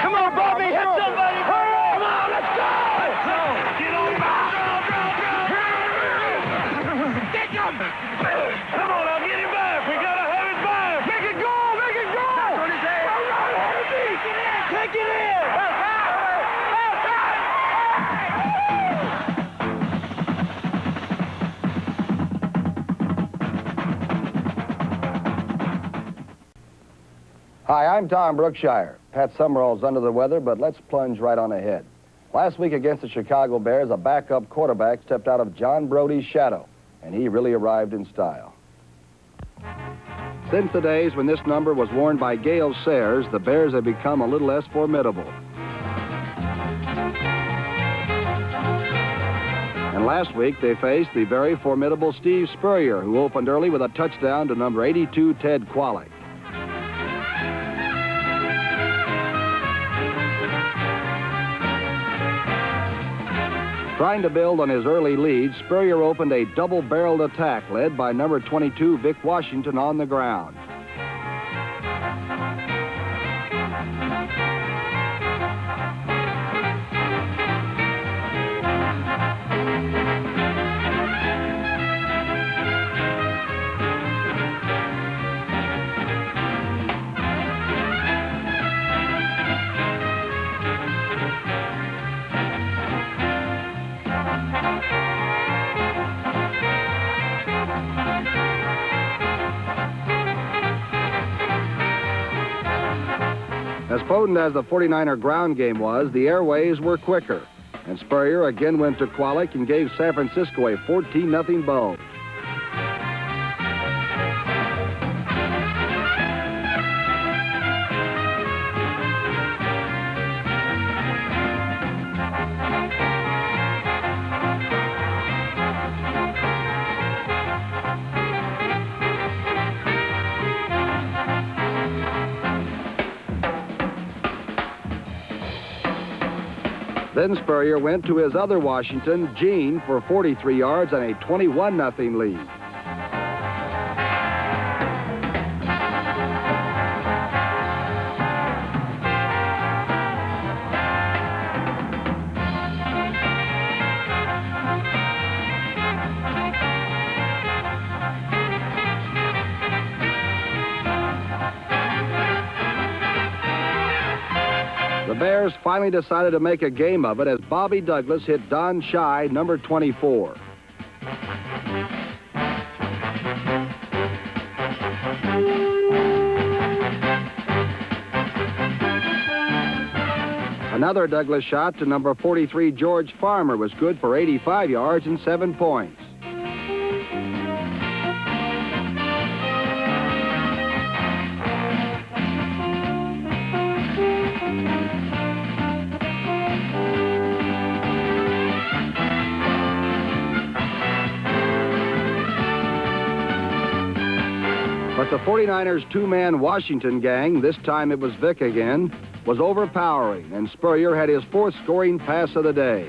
Come on, Bobby, hit somebody. Come on, let's go. Get on back. Get him. Come on, now, get him back. We got to have it back. Make it go. Make it go. That's what he said. Take it in. Hi, I'm Tom Brookshire. Pat Summerall's under the weather, but let's plunge right on ahead. Last week against the Chicago Bears, a backup quarterback stepped out of John Brody's shadow, and he really arrived in style. Since the days when this number was worn by Gale Sayers, the Bears have become a little less formidable. And last week, they faced the very formidable Steve Spurrier, who opened early with a touchdown to number 82, Ted Qualick. Trying to build on his early lead, Spurrier opened a double-barreled attack led by number 22, Vic Washington, on the ground. As potent as the 49er ground game was, the airways were quicker. And Spurrier again went to Qualick and gave San Francisco a 14-0 bulge. Then Spurrier went to his other Washington, Gene, for 43 yards and a 21-0 lead. The Bears finally decided to make a game of it as Bobby Douglas hit Don Schei, number 24. Another Douglas shot to number 43, George Farmer, was good for 85 yards and 7 points. But the 49ers' two-man Washington gang, this time it was Vic again, was overpowering, and Spurrier had his fourth scoring pass of the day.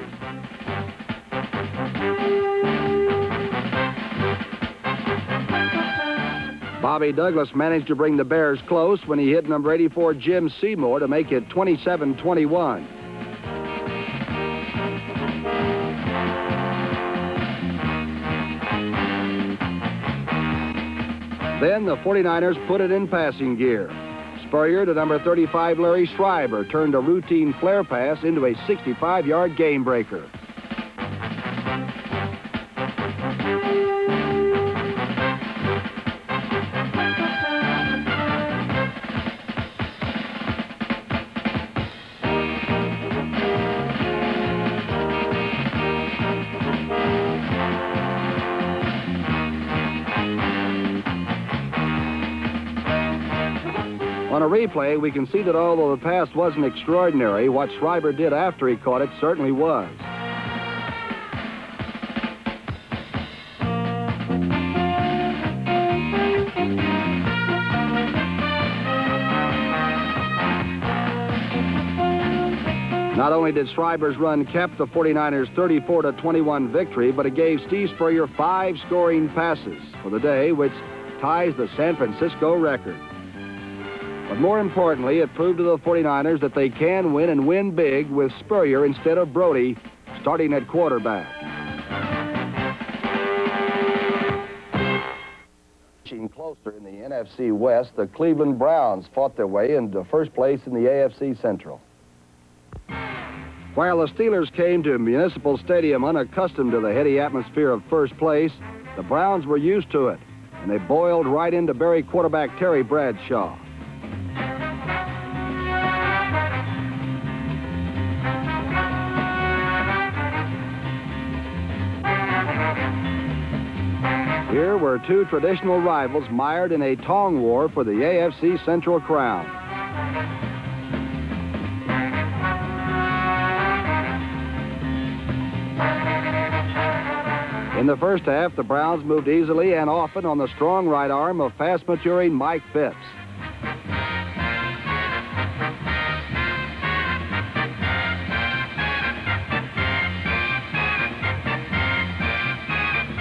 Bobby Douglas managed to bring the Bears close when he hit number 84, Jim Seymour, to make it 27-21. Then the 49ers put it in passing gear. Spurrier to number 35, Larry Schreiber, turned a routine flare pass into a 65-yard game breaker. On a replay, we can see that although the pass wasn't extraordinary, what Schreiber did after he caught it certainly was. Not only did Schreiber's run cap the 49ers' 34-21 victory, but it gave Steve Spurrier 5 scoring passes for the day, which ties the San Francisco record. But more importantly, it proved to the 49ers that they can win and win big with Spurrier instead of Brody starting at quarterback. Inching closer in the NFC West, the Cleveland Browns fought their way into first place in the AFC Central. While the Steelers came to Municipal Stadium unaccustomed to the heady atmosphere of first place, the Browns were used to it, and they boiled right into Barry quarterback Terry Bradshaw. Here were two traditional rivals mired in a tong war for the AFC Central crown. In the first half, the Browns moved easily and often on the strong right arm of fast-maturing Mike Phipps.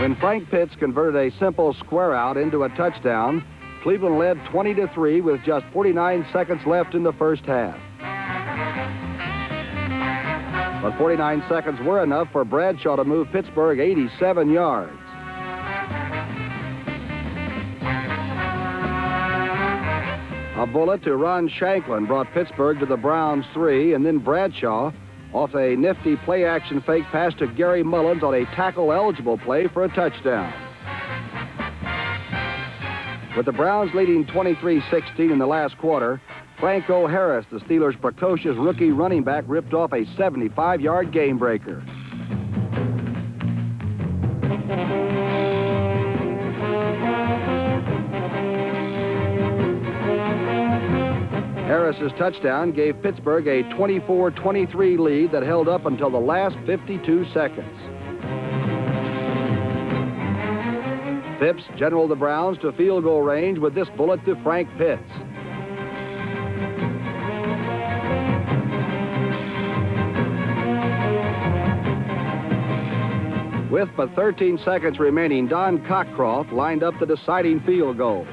When Frank Pitts converted a simple square out into a touchdown, Cleveland led 20-3 with just 49 seconds left in the first half. But 49 seconds were enough for Bradshaw to move Pittsburgh 87 yards. A bullet to Ron Shanklin brought Pittsburgh to the Browns' 3, and then Bradshaw, off a nifty play-action fake pass to Gary Mullins on a tackle-eligible play for a touchdown. With the Browns leading 23-16 in the last quarter, Franco Harris, the Steelers' precocious rookie running back, ripped off a 75-yard game-breaker. Harris's touchdown gave Pittsburgh a 24-23 lead that held up until the last 52 seconds. Phipps generaled the Browns to field goal range with this bullet to Frank Pitts. With but 13 seconds remaining, Don Cockcroft lined up the deciding field goal.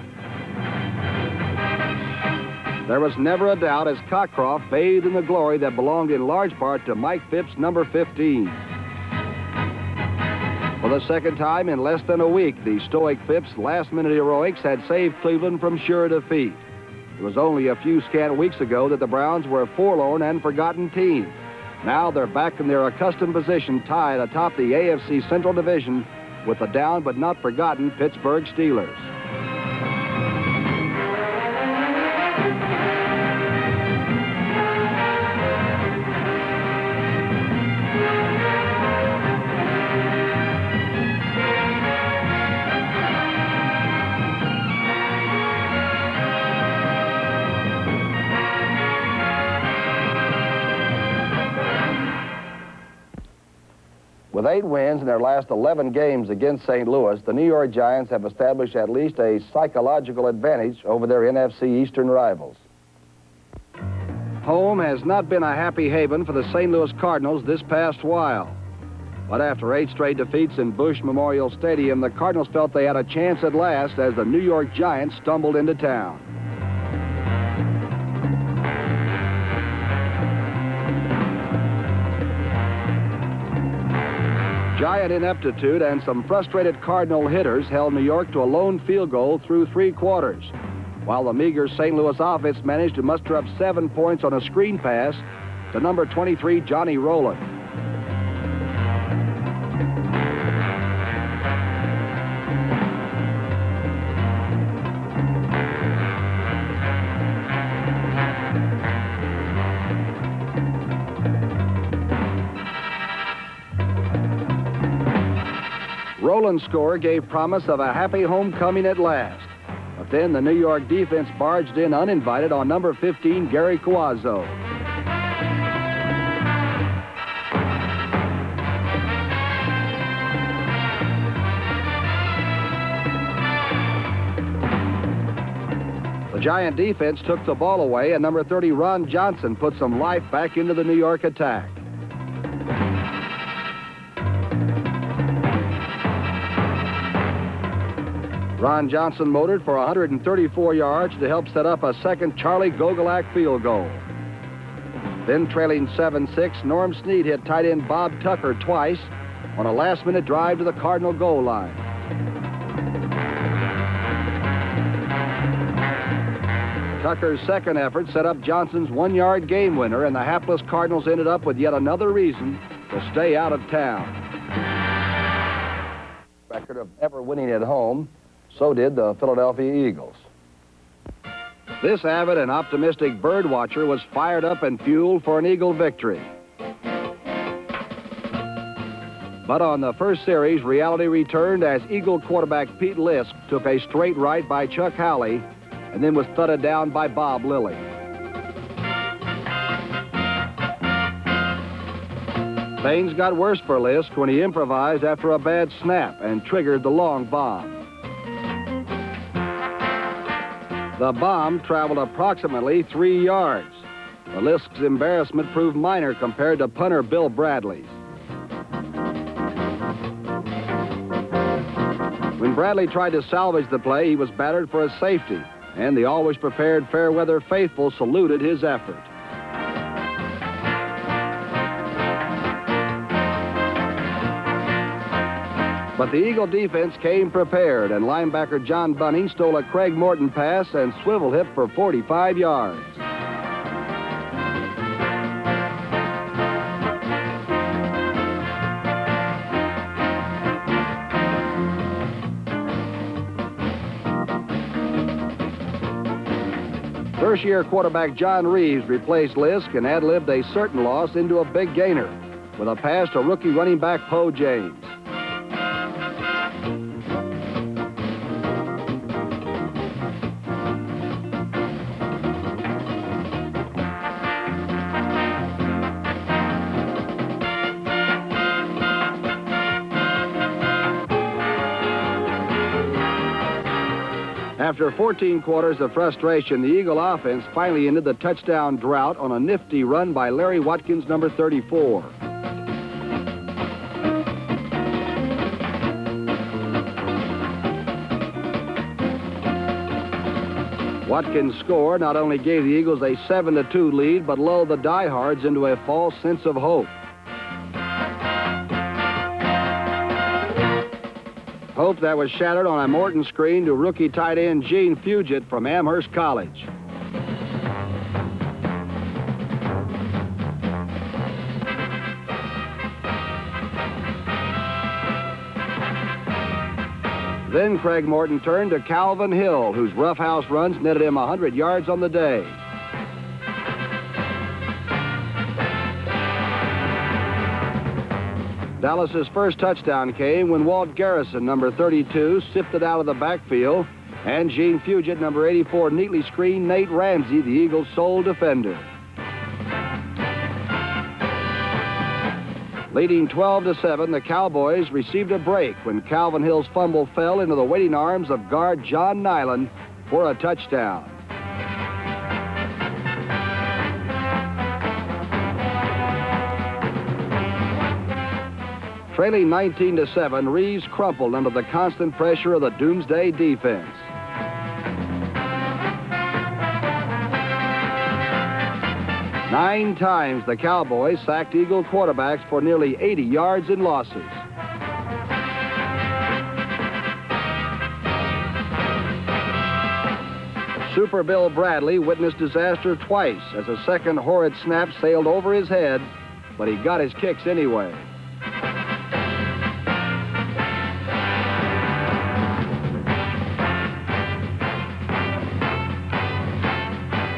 There was never a doubt as Cockcroft bathed in the glory that belonged in large part to Mike Phipps, number 15. For the second time in less than a week, the stoic Phipps' last-minute heroics had saved Cleveland from sure defeat. It was only a few scant weeks ago that the Browns were a forlorn and forgotten team. Now they're back in their accustomed position, tied atop the AFC Central Division with the down but not forgotten Pittsburgh Steelers. With 8 wins in their last 11 games against St. Louis, the New York Giants have established at least a psychological advantage over their NFC Eastern rivals. Home has not been a happy haven for the St. Louis Cardinals this past while. But after 8 straight defeats in Busch Memorial Stadium, the Cardinals felt they had a chance at last as the New York Giants stumbled into town. Giant ineptitude and some frustrated Cardinal hitters held New York to a lone field goal through 3 quarters, while the meager St. Louis offense managed to muster up 7 points on a screen pass to number 23, Johnny Rowland. Rowland's score gave promise of a happy homecoming at last. But then the New York defense barged in uninvited on number 15, Gary Cuozzo. The Giant defense took the ball away, and number 30, Ron Johnson, put some life back into the New York attack. Ron Johnson motored for 134 yards to help set up a second Charlie Gogolak field goal. Then trailing 7-6, Norm Snead hit tight end Bob Tucker twice on a last-minute drive to the Cardinal goal line. Tucker's second effort set up Johnson's one-yard game winner, and the hapless Cardinals ended up with yet another reason to stay out of town. Record of ever winning at home, so did the Philadelphia Eagles. This avid and optimistic bird watcher was fired up and fueled for an Eagle victory. But on the first series, reality returned as Eagle quarterback Pete Lisk took a straight right by Chuck Howley and then was thudded down by Bob Lilly. Things got worse for Lisk when he improvised after a bad snap and triggered the long bomb. The bomb traveled approximately 3 yards. But Lisk's embarrassment proved minor compared to punter Bill Bradley's. When Bradley tried to salvage the play, he was battered for a safety, and the always prepared Fairweather faithful saluted his effort. But the Eagle defense came prepared, and linebacker John Bunning stole a Craig Morton pass and swivel hip for 45 yards. First-year quarterback John Reeves replaced Lisk and ad-libbed a certain loss into a big gainer with a pass to rookie running back Poe James. After 14 quarters of frustration, the Eagle offense finally ended the touchdown drought on a nifty run by Larry Watkins, number 34. Watkins' score not only gave the Eagles a 7-2 lead, but lulled the diehards into a false sense of hope. Hope that was shattered on a Morton screen to rookie tight end Gene Fugit from Amherst College. Then Craig Morton turned to Calvin Hill, whose roughhouse runs netted him 100 yards on the day. Dallas's first touchdown came when Walt Garrison, number 32, sifted out of the backfield, and Gene Fugit, number 84, neatly screened Nate Ramsey, the Eagles' sole defender. Leading 12-7, the Cowboys received a break when Calvin Hill's fumble fell into the waiting arms of guard John Nyland for a touchdown. Trailing 19-7, Reeves crumpled under the constant pressure of the Doomsday defense. Nine times the Cowboys sacked Eagle quarterbacks for nearly 80 yards in losses. Super Bill Bradley witnessed disaster twice as a second horrid snap sailed over his head, but he got his kicks anyway.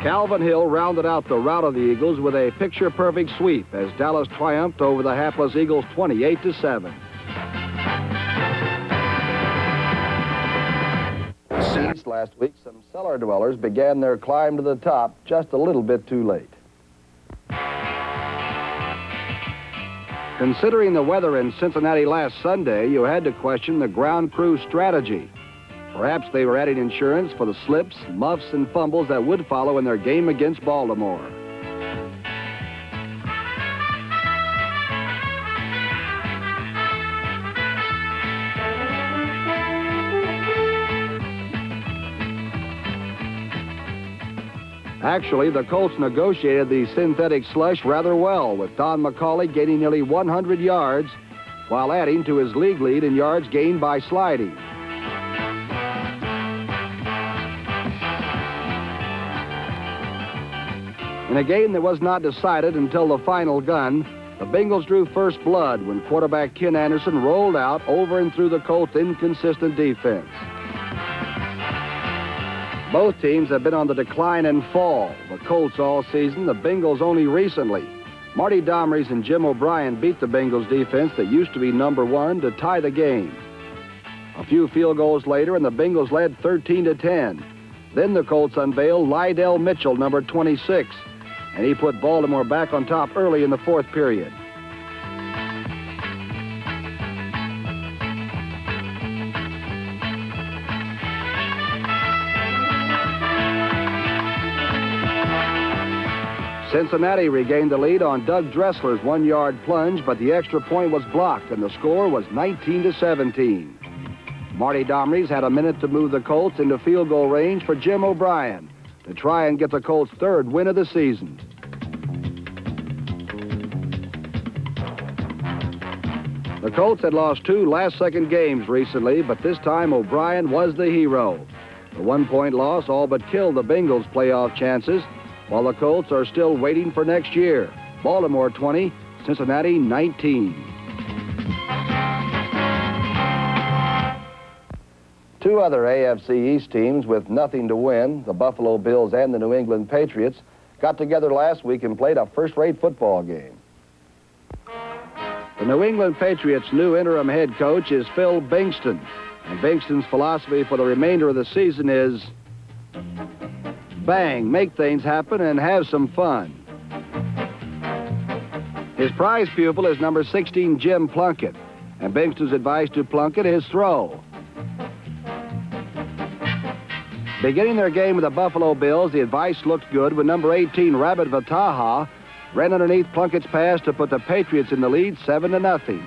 Calvin Hill rounded out the rout of the Eagles with a picture-perfect sweep as Dallas triumphed over the hapless Eagles 28-7. East last week, some cellar dwellers began their climb to the top just a little bit too late. Considering the weather in Cincinnati last Sunday, you had to question the ground crew's strategy. Perhaps they were adding insurance for the slips, muffs, and fumbles that would follow in their game against Baltimore. Actually, the Colts negotiated the synthetic slush rather well, with Don McCauley gaining nearly 100 yards while adding to his league lead in yards gained by sliding. In a game that was not decided until the final gun, the Bengals drew first blood when quarterback Ken Anderson rolled out over and through the Colts' inconsistent defense. Both teams have been on the decline and fall. The Colts all season, the Bengals only recently. Marty Domrys and Jim O'Brien beat the Bengals defense that used to be number one to tie the game. A few field goals later, and the Bengals led 13-10. Then the Colts unveiled Lydell Mitchell, number 26, and he put Baltimore back on top early in the fourth period. Cincinnati regained the lead on Doug Dressler's one-yard plunge, but the extra point was blocked, and the score was 19-17. Marty Domrys had a minute to move the Colts into field goal range for Jim O'Brien to try and get the Colts' third win of the season. The Colts had lost 2 last-second games recently, but this time O'Brien was the hero. The one-point loss all but killed the Bengals' playoff chances, while the Colts are still waiting for next year. Baltimore 20, Cincinnati 19. Two other AFC East teams with nothing to win, the Buffalo Bills and the New England Patriots, got together last week and played a first-rate football game. The New England Patriots' new interim head coach is Phil Bingston, and Bingston's philosophy for the remainder of the season is bang, make things happen and have some fun. His prize pupil is number 16, Jim Plunkett, and Bingston's advice to Plunkett is throw. Beginning their game with the Buffalo Bills, the advice looked good when number 18, Rabbit Vataha, ran underneath Plunkett's pass to put the Patriots in the lead 7-0.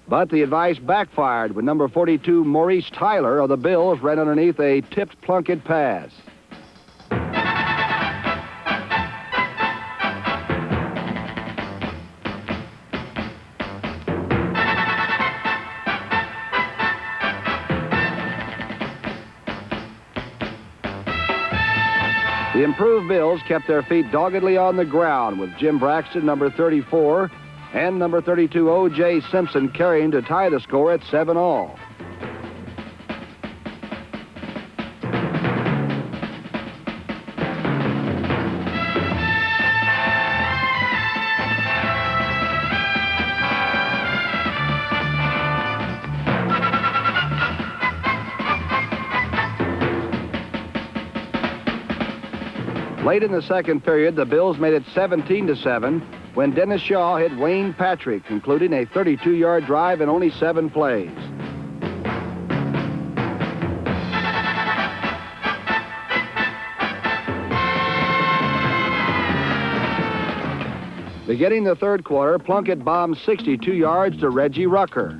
But the advice backfired when number 42, Maurice Tyler of the Bills, ran underneath a tipped Plunkett pass. The improved Bills kept their feet doggedly on the ground with Jim Braxton, number 34, and number 32, O.J. Simpson, carrying to tie the score at 7-all. Late in the second period, the Bills made it 17-7 when Dennis Shaw hit Wayne Patrick, concluding a 32-yard drive in only 7 plays. Beginning the third quarter, Plunkett bombed 62 yards to Reggie Rucker.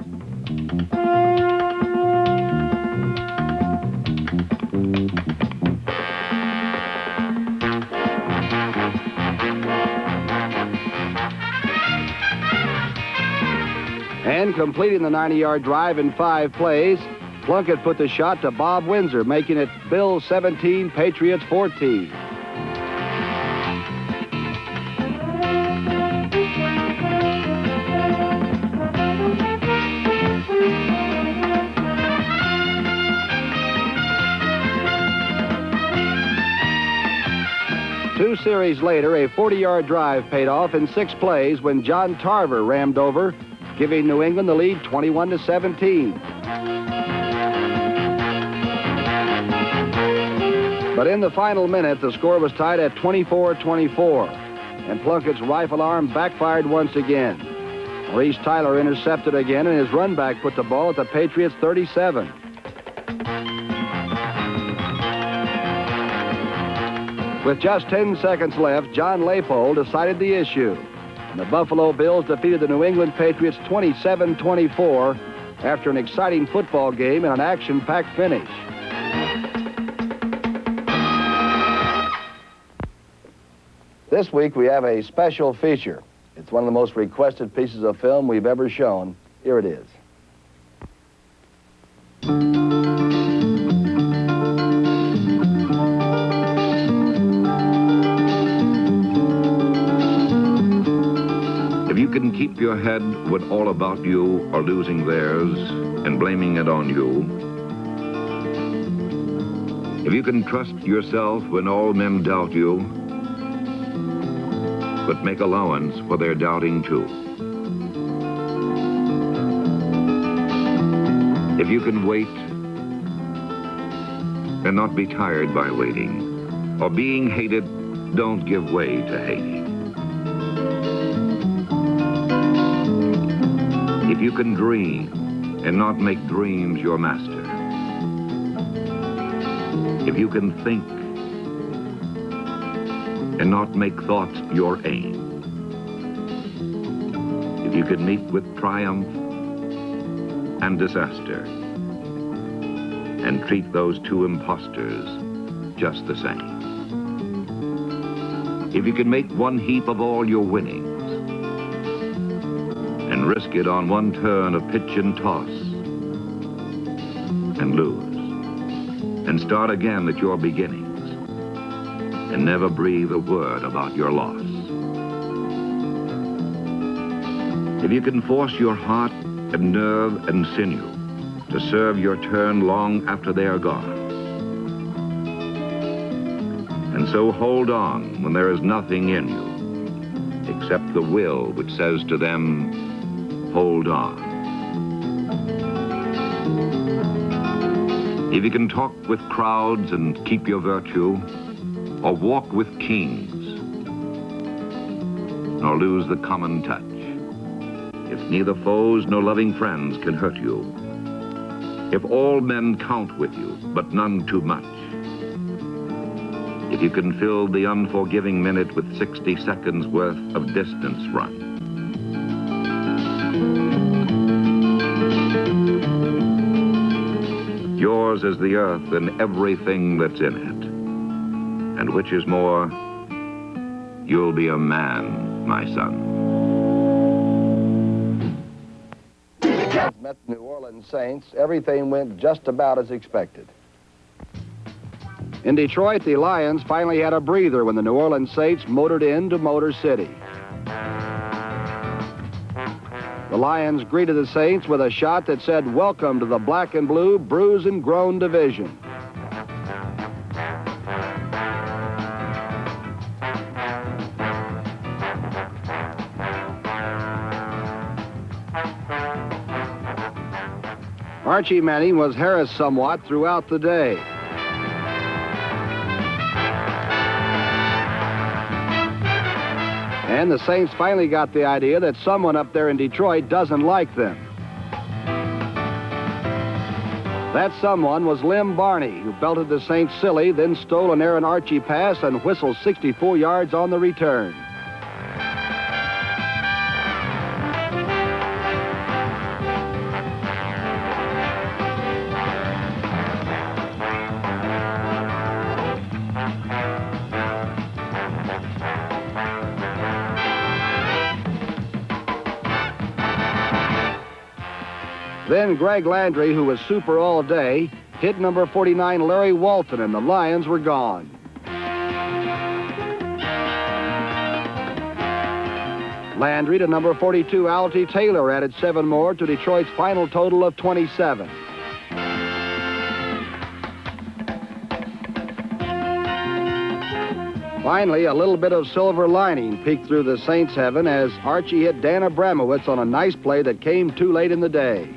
And completing the 90-yard drive in 5 plays, Plunkett put the shot to Bob Windsor, making it Bills 17, Patriots 14. Two series later, a 40-yard drive paid off in 6 plays when John Tarver rammed over, giving New England the lead 21-17. But in the final minute, the score was tied at 24-24, and Plunkett's rifle arm backfired once again. Maurice Tyler intercepted again, and his run back put the ball at the Patriots' 37. With just 10 seconds left, John Laypole decided the issue. And the Buffalo Bills defeated the New England Patriots 27-24 after an exciting football game and an action-packed finish. This week we have a special feature. It's one of the most requested pieces of film we've ever shown. Here it is. If you can keep your head when all about you are losing theirs and blaming it on you, if you can trust yourself when all men doubt you, but make allowance for their doubting too. If you can wait and not be tired by waiting, or being hated, don't give way to hating. If you can dream and not make dreams your master. If you can think and not make thoughts your aim. If you can meet with triumph and disaster and treat those two impostors just the same. If you can make one heap of all your winnings and risk it on one turn of pitch and toss and lose and start again at your beginnings and never breathe a word about your loss. If you can force your heart and nerve and sinew to serve your turn long after they are gone, and so hold on when there is nothing in you except the will which says to them, hold on. If you can talk with crowds and keep your virtue, or walk with kings, nor lose the common touch, if neither foes nor loving friends can hurt you, if all men count with you, but none too much, if you can fill the unforgiving minute with 60 seconds worth of distance run, yours is the earth and everything that's in it. And which is more, you'll be a man, my son. As met the New Orleans Saints, everything went just about as expected. In Detroit, the Lions finally had a breather when the New Orleans Saints motored into Motor City. The Lions greeted the Saints with a shot that said, "Welcome to the Black and Blue Bruise and Groan Division." Archie Manning was harassed somewhat throughout the day. And the Saints finally got the idea that someone up there in Detroit doesn't like them. That someone was Lem Barney, who belted the Saints silly, then stole an Aaron Archie pass and whistled 64 yards on the return. Then Greg Landry, who was super all day, hit number 49 Larry Walton, and the Lions were gone. Landry to number 42 Altie Taylor added 7 more to Detroit's final total of 27. Finally, a little bit of silver lining peeked through the Saints' heaven as Archie hit Dan Abramowitz on a nice play that came too late in the day.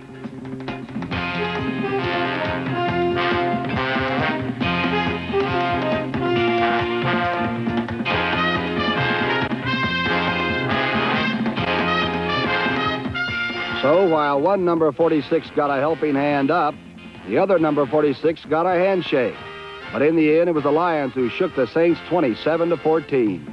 So while one number 46 got a helping hand up, the other number 46 got a handshake. But in the end, it was the Lions who shook the Saints 27-14.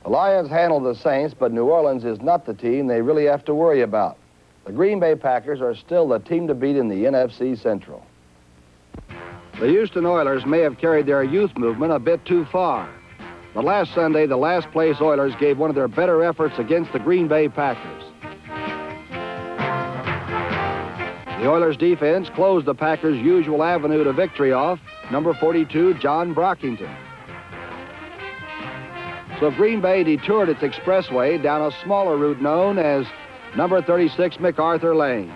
The Lions handled the Saints, but New Orleans is not the team they really have to worry about. The Green Bay Packers are still the team to beat in the NFC Central. The Houston Oilers may have carried their youth movement a bit too far. But last Sunday, the last-place Oilers gave one of their better efforts against the Green Bay Packers. The Oilers' defense closed the Packers' usual avenue to victory off, number 42, John Brockington. So Green Bay detoured its expressway down a smaller route known as number 36 MacArthur Lane.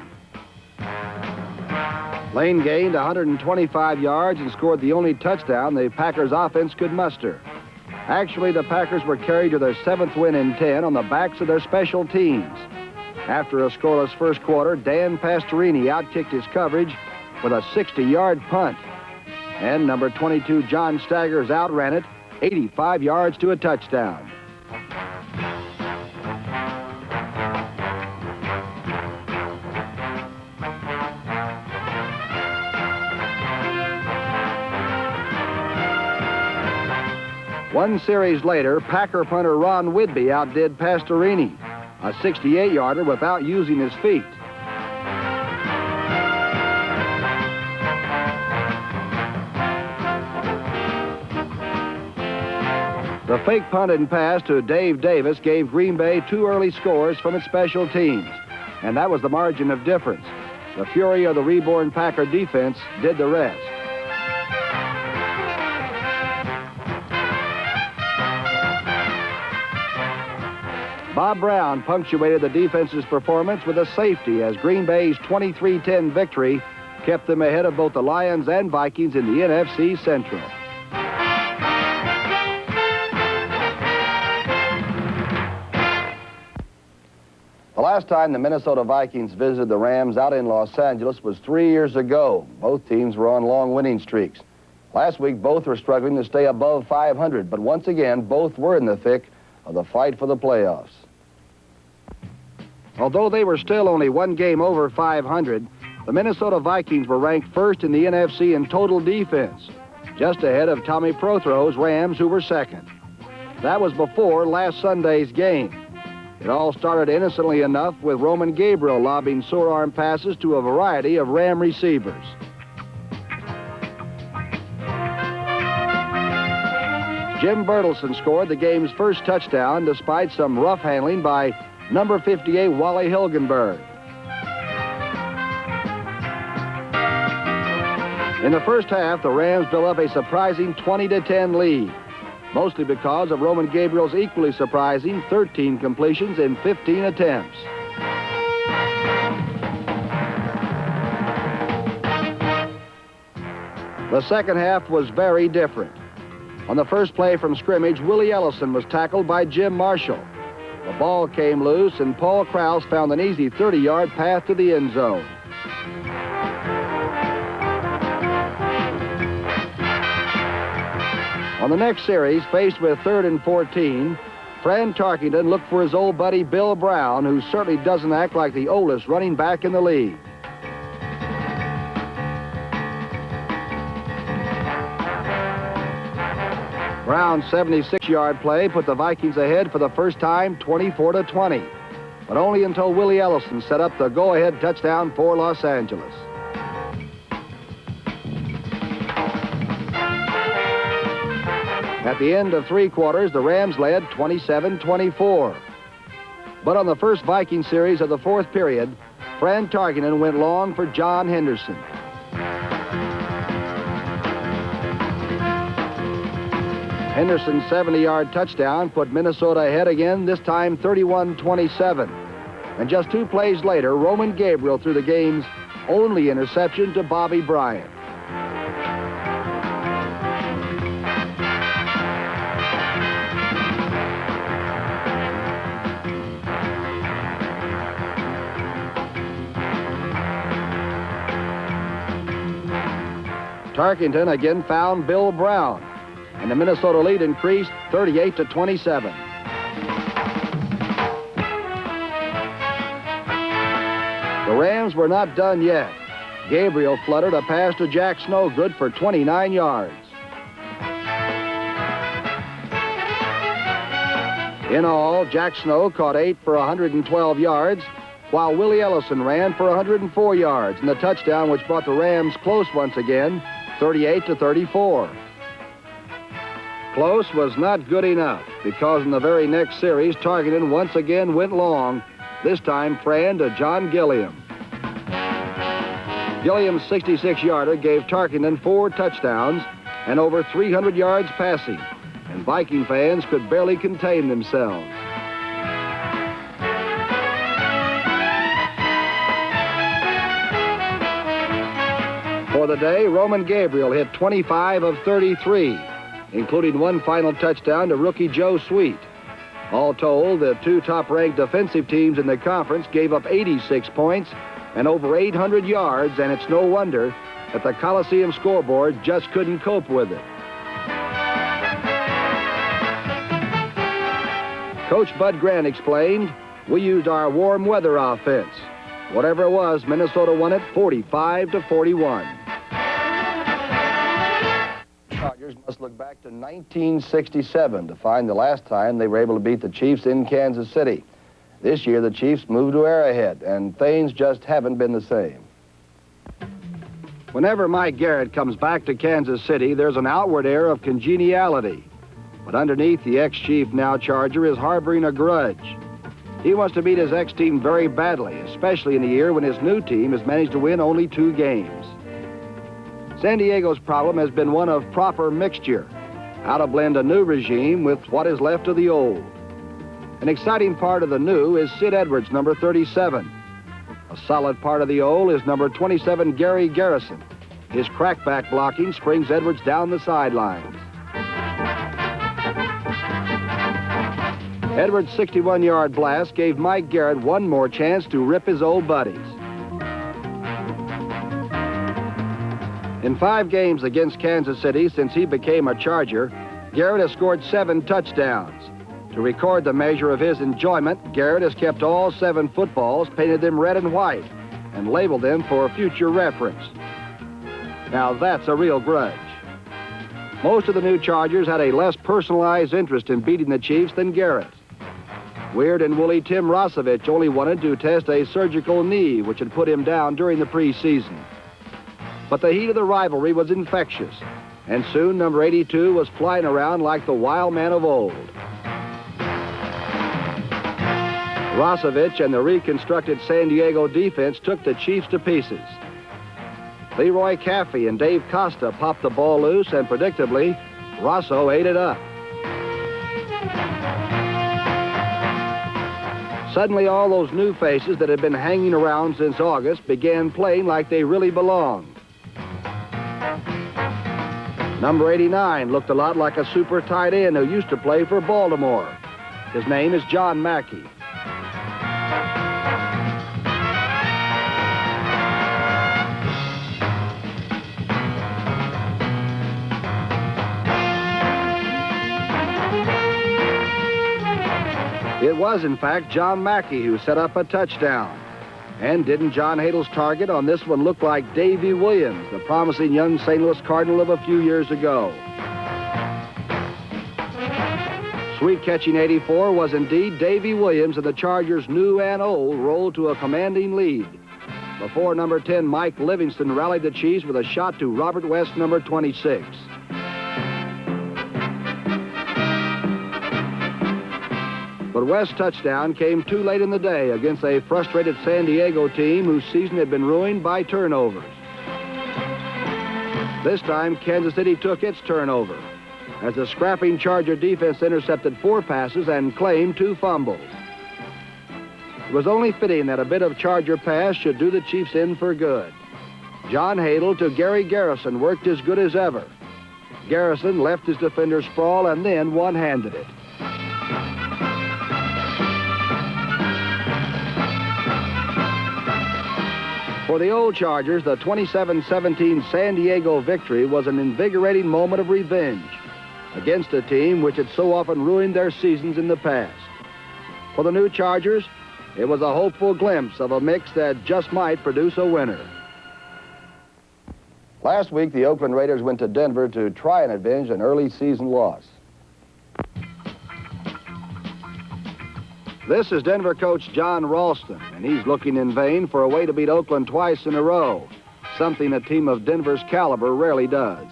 Lane gained 125 yards and scored the only touchdown the Packers' offense could muster. Actually, the Packers were carried to their 7th win in 10 on the backs of their special teams. After a scoreless first quarter, Dan Pastorini outkicked his coverage with a 60-yard punt. And number 22, John Staggers, outran it 85 yards to a touchdown. One series later, Packer punter Ron Whidbey outdid Pastorini, a 68-yarder without using his feet. The fake punt and pass to Dave Davis gave Green Bay 2 early scores from its special teams, and that was the margin of difference. The fury of the reborn Packer defense did the rest. Bob Brown punctuated the defense's performance with a safety as Green Bay's 23-10 victory kept them ahead of both the Lions and Vikings in the NFC Central. The last time the Minnesota Vikings visited the Rams out in Los Angeles was 3 years ago. Both teams were on long winning streaks. Last week, both were struggling to stay above 500, but once again, both were in the thick of the fight for the playoffs. Although they were still only 1 game over 500, the Minnesota Vikings were ranked first in the NFC in total defense, just ahead of Tommy Prothro's Rams, who were second. That was before last Sunday's game. It all started innocently enough with Roman Gabriel lobbing sore arm passes to a variety of Ram receivers. Jim Bertelsen scored the game's first touchdown despite some rough handling by number 58 Wally Hilgenberg. In the first half, the Rams built up a surprising 20-10 lead, mostly because of Roman Gabriel's equally surprising 13 completions in 15 attempts. The second half was very different. On the first play from scrimmage, Willie Ellison was tackled by Jim Marshall. The ball came loose, and Paul Krause found an easy 30-yard path to the end zone. On the next series, faced with 3rd and 14, Fran Tarkenton looked for his old buddy Bill Brown, who certainly doesn't act like the oldest running back in the league. Brown's 76-yard play put the Vikings ahead for the first time, 24-20, but only until Willie Ellison set up the go-ahead touchdown for Los Angeles. At the end of 3 quarters, the Rams led 27-24. But on the first Viking series of the 4th period, Fran Tarkenton went long for John Henderson. Henderson's 70-yard touchdown put Minnesota ahead again, this time 31-27. And just 2 plays later, Roman Gabriel threw the game's only interception to Bobby Bryant. Tarkenton again found Bill Brown, and the Minnesota lead increased 38-27. The Rams were not done yet. Gabriel fluttered a pass to Jack Snow, good for 29 yards. In all, Jack Snow caught 8 for 112 yards, while Willie Ellison ran for 104 yards, and the touchdown which brought the Rams close once again 38-34. Close was not good enough because in the very next series, Tarkenton once again went long, this time praying to John Gilliam. Gilliam's 66-yarder gave Tarkenton 4 touchdowns and over 300 yards passing, and Viking fans could barely contain themselves. For the day, Roman Gabriel hit 25 of 33, including 1 final touchdown to rookie Joe Sweet. All told, the 2 top-ranked defensive teams in the conference gave up 86 points and over 800 yards, and it's no wonder that the Coliseum scoreboard just couldn't cope with it. Coach Bud Grant explained, "We used our warm weather offense. Whatever it was, Minnesota won it 45-41. Chargers must look back to 1967 to find the last time they were able to beat the Chiefs in Kansas City. This year, the Chiefs moved to Arrowhead, and things just haven't been the same. Whenever Mike Garrett comes back to Kansas City, there's an outward air of congeniality. But underneath, the ex-Chief, now Charger, is harboring a grudge. He wants to beat his ex-team very badly, especially in a year when his new team has managed to win only 2 games. San Diego's problem has been one of proper mixture, how to blend a new regime with what is left of the old. An exciting part of the new is Sid Edwards, number 37. A solid part of the old is number 27, Gary Garrison. His crackback blocking springs Edwards down the sidelines. Edwards' 61-yard blast gave Mike Garrett one more chance to rip his old buddies. In 5 games against Kansas City since he became a Charger, Garrett has scored 7 touchdowns. To record the measure of his enjoyment, Garrett has kept all 7 footballs, painted them red and white, and labeled them for future reference. Now that's a real grudge. Most of the new Chargers had a less personalized interest in beating the Chiefs than Garrett. Weird and woolly Tim Rosovich only wanted to test a surgical knee, which had put him down during the preseason. But the heat of the rivalry was infectious, and soon number 82 was flying around like the wild man of old. Rosovich and the reconstructed San Diego defense took the Chiefs to pieces. Leroy Caffey and Dave Costa popped the ball loose, and predictably, Rosso ate it up. Suddenly, all those new faces that had been hanging around since August began playing like they really belonged. Number 89 looked a lot like a super tight end who used to play for Baltimore. His name is John Mackey. It was, in fact, John Mackey who set up a touchdown. And didn't John Hadel's target on this one look like Davy Williams, the promising young St. Louis Cardinal of a few years ago? Sweet catching 84 was indeed Davy Williams, and the Chargers, new and old, rolled to a commanding lead before number 10, Mike Livingston, rallied the Chiefs with a shot to Robert West, number 26. But West's touchdown came too late in the day against a frustrated San Diego team whose season had been ruined by turnovers. This time, Kansas City took its turnover as the scrapping Charger defense intercepted 4 passes and claimed 2 fumbles. It was only fitting that a bit of Charger pass should do the Chiefs in for good. John Hadel to Gary Garrison worked as good as ever. Garrison left his defender sprawl and then one-handed it. For the old Chargers, the 27-17 San Diego victory was an invigorating moment of revenge against a team which had so often ruined their seasons in the past. For the new Chargers, it was a hopeful glimpse of a mix that just might produce a winner. Last week, the Oakland Raiders went to Denver to try and avenge an early season loss. This is Denver coach John Ralston, and he's looking in vain for a way to beat Oakland twice in a row, something a team of Denver's caliber rarely does.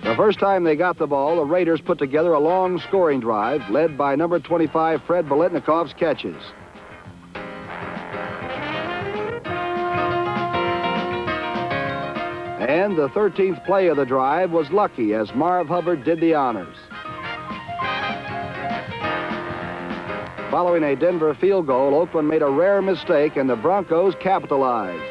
The first time they got the ball, the Raiders put together a long scoring drive led by number 25 Fred Biletnikov's catches. And the 13th play of the drive was lucky as Marv Hubbard did the honors. Following a Denver field goal, Oakland made a rare mistake and the Broncos capitalized.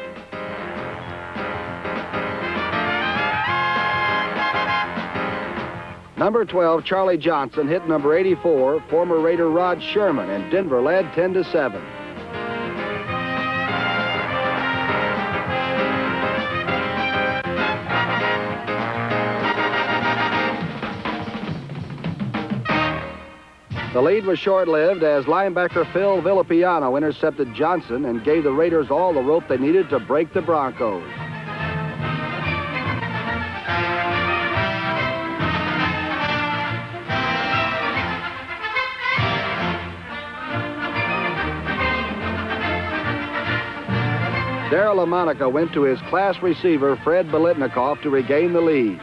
Number 12, Charlie Johnson, hit number 84, former Raider Rod Sherman, and Denver led 10-7. The lead was short-lived as linebacker Phil Villapiano intercepted Johnson and gave the Raiders all the rope they needed to break the Broncos. Daryle Lamonica went to his class receiver, Fred Biletnikov, to regain the lead.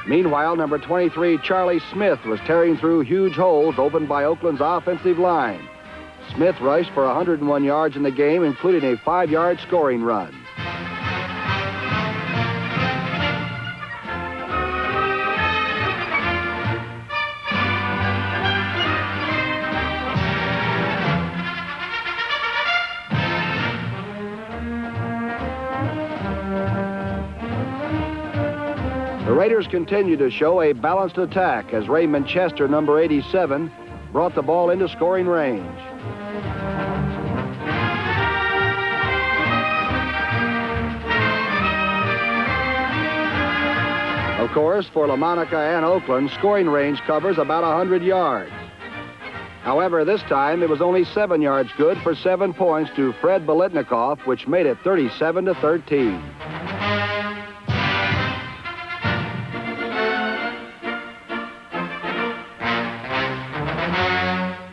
Meanwhile, number 23, Charlie Smith, was tearing through huge holes opened by Oakland's offensive line. Smith rushed for 101 yards in the game, including a 5-yard scoring run. The Raiders continued to show a balanced attack as Raymond Chester, number 87, brought the ball into scoring range. Of course, for Lamonica and Oakland, scoring range covers about 100 yards. However, this time it was only 7 yards good for 7 points to Fred Biletnikov, which made it 37-13.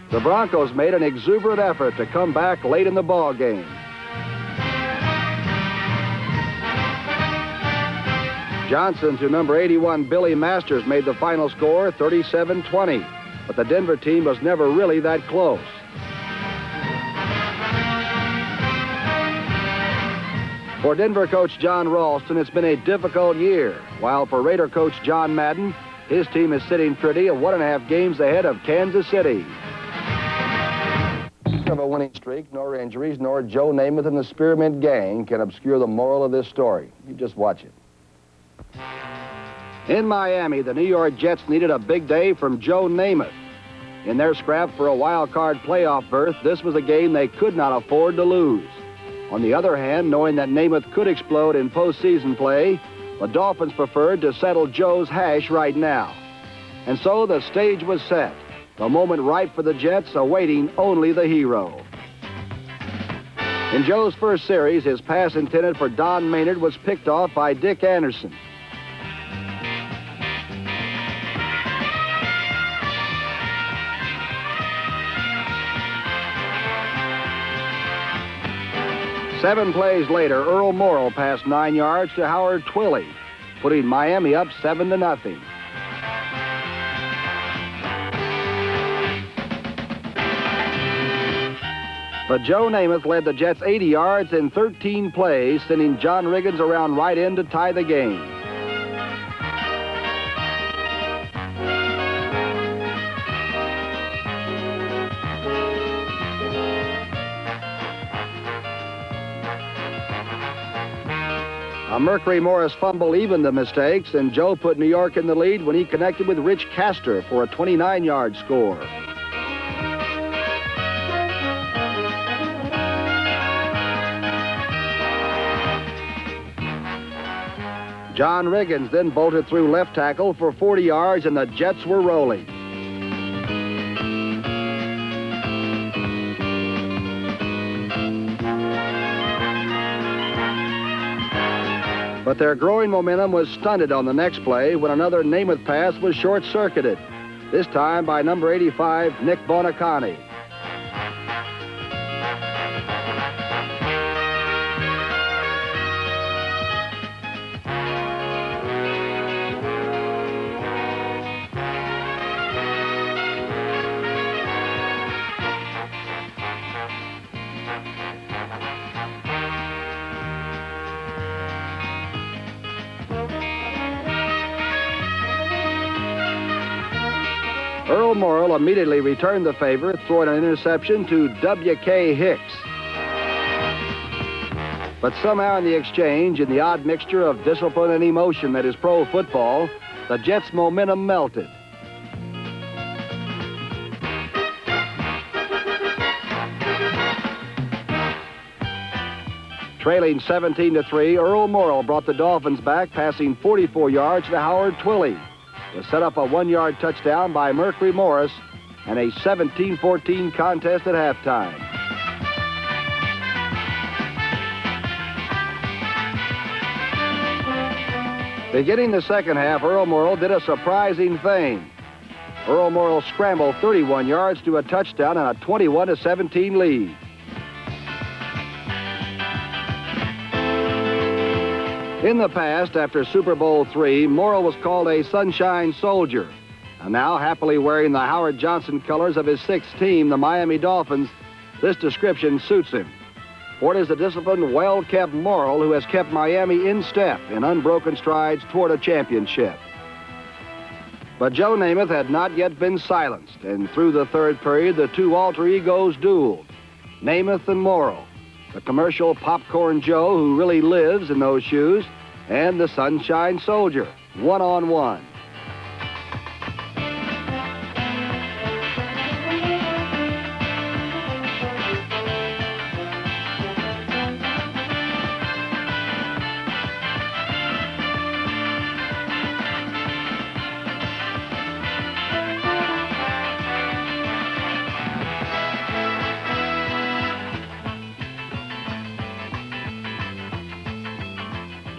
The Broncos made an exuberant effort to come back late in the ball game. Johnson to number 81, Billy Masters, made the final score 37-20, but the Denver team was never really that close. For Denver coach John Ralston, it's been a difficult year, while for Raider coach John Madden, his team is sitting pretty at 1.5 games ahead of Kansas City. Of a winning streak, nor injuries, nor Joe Namath and the Spearmint Gang can obscure the moral of this story. You just watch it. In Miami, the New York Jets needed a big day from Joe Namath. In their scrap for a wild card playoff berth, this was a game they could not afford to lose. On the other hand, knowing that Namath could explode in postseason play, the Dolphins preferred to settle Joe's hash right now. And so the stage was set. The moment ripe for the Jets, awaiting only the hero. In Joe's first series, his pass intended for Don Maynard was picked off by Dick Anderson. Seven plays later, Earl Morrall passed 9 yards to Howard Twilley, putting Miami up 7-0. But Joe Namath led the Jets 80 yards in 13 plays, sending John Riggins around right in to tie the game. A Mercury Morris fumble evened the mistakes, and Joe put New York in the lead when he connected with Rich Castor for a 29-yard score. John Riggins then bolted through left tackle for 40 yards, and the Jets were rolling. But their growing momentum was stunted on the next play when another Namath pass was short-circuited, this time by number 85, Nick Bonacani. Earl Morrall immediately returned the favor, throwing an interception to W.K. Hicks. But somehow in the exchange, in the odd mixture of discipline and emotion that is pro football, the Jets' momentum melted. Trailing 17-3, Earl Morrall brought the Dolphins back, passing 44 yards to Howard Twilley to set up a 1-yard touchdown by Mercury Morris and a 17-14 contest at halftime. Beginning the second half, Earl Morrall did a surprising thing. Earl Morrall scrambled 31 yards to a touchdown and a 21-17 lead. In the past, after Super Bowl III, Morrall was called a Sunshine Soldier. And now, happily wearing the Howard Johnson colors of his sixth team, the Miami Dolphins, this description suits him. For it is the disciplined, well-kept Morrall who has kept Miami in step in unbroken strides toward a championship. But Joe Namath had not yet been silenced, and through the third period, the two alter egos dueled, Namath and Morrall, the commercial Popcorn Joe who really lives in those shoes, and the Sunshine Soldier, one-on-one.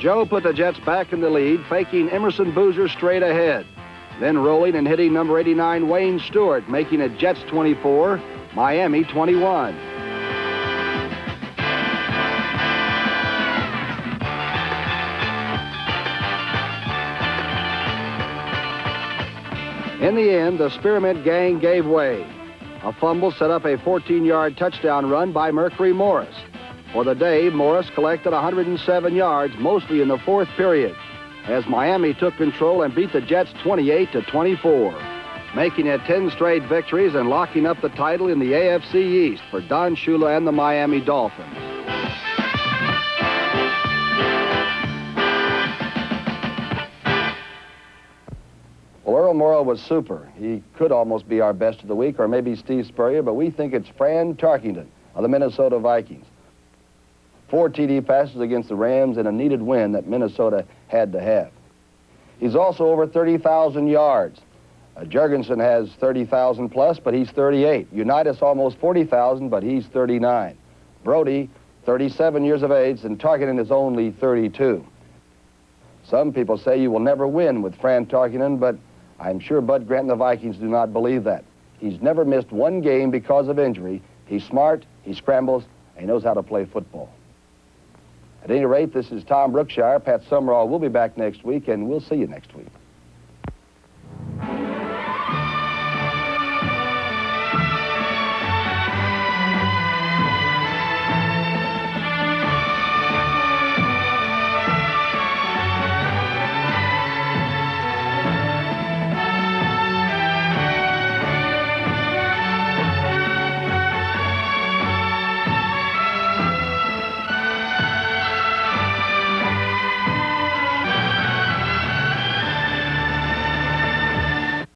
Joe put the Jets back in the lead, faking Emerson Boozer straight ahead, then rolling and hitting number 89 Wayne Stewart, making it Jets 24, Miami 21. In the end, the Spearmint gang gave way. A fumble set up a 14-yard touchdown run by Mercury Morris. For the day, Morris collected 107 yards, mostly in the fourth period, as Miami took control and beat the Jets 28-24, making it 10 straight victories and locking up the title in the AFC East for Don Shula and the Miami Dolphins. Well, Earl Morrall was super. He could almost be our best of the week, or maybe Steve Spurrier, but we think it's Fran Tarkenton of the Minnesota Vikings. 4 TD passes against the Rams in a needed win that Minnesota had to have. He's also over 30,000 yards. Jurgensen has 30,000 plus, but he's 38. Unitas almost 40,000, but he's 39. Brody, 37 years of age, and Tarkenton is only 32. Some people say you will never win with Fran Tarkenton, but I'm sure Bud Grant and the Vikings do not believe that. He's never missed one game because of injury. He's smart, he scrambles, and he knows how to play football. At any rate, this is Tom Brookshire. Pat Summerall will be back next week, and we'll see you next week.